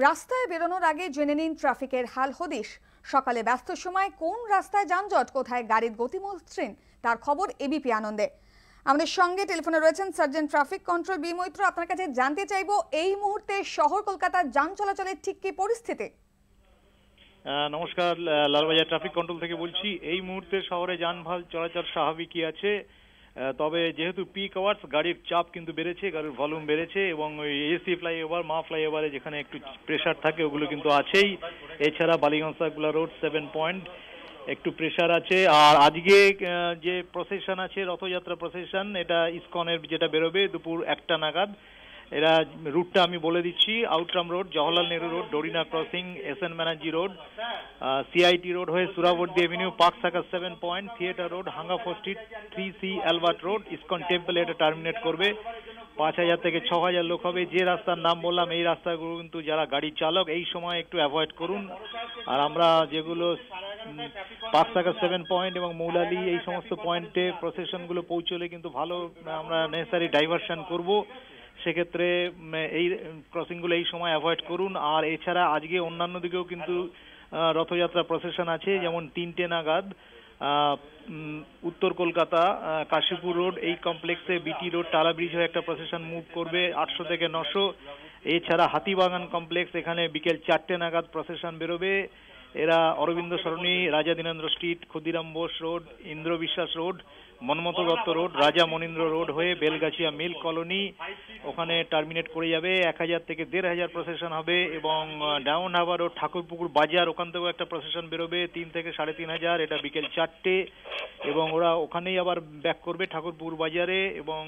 রাস্তায় বেরোনোর আগে জেনে নিন ট্রাফিকের হাল হদিশ। সকালে ব্যস্ত সময় কোন রাস্তায় যানজট, কোথায় গাড়ির গতি মসৃণ, তার খবর এবিপি আনন্দে। আমাদের সঙ্গে টেলিফোনে রয়েছেন sergeant traffic control B Maitra. আপনার কাছে জানতে চাইবো এই মুহূর্তে শহর কলকাতার যান চলাচলের ঠিক কি পরিস্থিতি? নমস্কার, লালবাজার ট্রাফিক কন্ট্রোল থেকে বলছি। এই মুহূর্তে শহরে যানবাহন চলাচল স্বাভাবিকই আছে, তবে যেহেতু পিক আওয়ার্স গাড়ির চাপ কিন্তু বেড়েছে, গাড়ির ভলিউম বেড়েছে এবং ওই এসি ফ্লাইওভার মা ফ্লাইওভারে যেখানে একটু প্রেশার থাকে ওগুলো কিন্তু আছেই। এছাড়া বালিগঞ্জ সার্কুলার রোড 7 পয়েন্ট একটু প্রেশার আছে। আর আজকে যে প্রসেশন আছে, রথযাত্রা প্রসেশন, এটা ইসকনের যেটা বেরোবে দুপুর 1টা নাগাদ। এরা রুটটা আমি বলে দিচ্ছি: Outram road, Jawaharlal Nehru road, Dorina crossing, SN Banerjee road, CIT road হয়ে Suhrawardy avenue, Park Circus 7 point, theatre road, Hungerford street, 3C Albert road, ISKCON temple এটা টার্মিনেট করবে। 5000 থেকে 6000 লোক হবে। যে রাস্তার নাম বললাম এই রাস্তাগুলো কিন্তু যারা গাড়ি চালক এই সময় একটু অ্যাভয়েড করুন। আর আমরা যেগুলো পার্ক সার্কাস 7 পয়েন্ট এবং মৌলালি এই সমস্ত পয়েন্টে প্রসেশনগুলো পৌঁছলে কিন্তু ভালো আমরা নেসেসারি ডাইভারশন করব। সেক্ষেত্রে এই ক্রসিংগুলো এই সময় অ্যাভয়েড করুন। আর এছাড়া আজকে অন্যান্য দিকেও কিন্তু রথযাত্রা প্রসেশন আছে, যেমন 3টে নাগাদ উত্তর কলকাতা কাশীপুর রোড এই কমপ্লেক্সে বিটি রোড টালা ব্রিজ হয়ে একটা প্রসেশন মুভ করবে 800 থেকে 900। এছাড়া হাতিবাগান কমপ্লেক্স এখানে বিকেল 4টে নাগাদ প্রসেশন বেরোবে। এরা অরবিন্দ সরণি, রাজা দীনেন্দ্র স্ট্রিট, ক্ষুদিরাম বোস রোড, ইন্দ্র বিশ্বাস রোড, মনমত দত্ত রোড, রাজা মনীন্দ্র রোড হয়ে বেলগাছিয়া মিল কলোনি ওখানে টার্মিনেট করে যাবে। 1000 থেকে 1500 প্রসেশন হবে। এবং ডাউন হারবার রোড, ঠাকুরপুকুর বাজার, ওখান থেকেও একটা প্রসেশন বেরোবে 3 থেকে 3500, এটা বিকেল 4টে। এবং ওরা ওখানেই আবার ব্যাক করবে ঠাকুরপুকুর বাজারে। এবং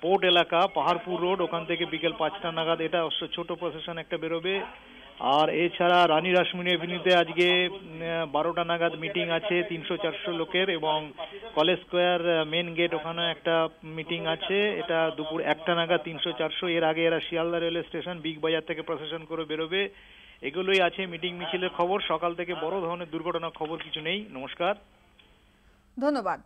পোর্ট এলাকা পাহাড়পুর রোড ওখান থেকে বিকেল 5টা নাগাদ এটা অবশ্য ছোট প্রসেশন একটা বেরোবে। আর এছাড়া রানী রাসমণি এভিনিউতে আজকে 12টা নাগাদ মিটিং আছে 300-400 লোকের। এবং কলেজ স্কোয়ার মেন গেট ওখানে একটা মিটিং আছে, এটা দুপুর 1টা নাগাদ 300-400। এর আগে এরা শিয়ালদা রেলওয়ে স্টেশন বিগ বাজার থেকে প্রসেশন করে বেরোবে। এগুলোই আছে মিটিং মিছিলের খবর। সকাল থেকে বড় ধরনের দুর্ঘটনার খবর কিছু নেই। নমস্কার, ধন্যবাদ।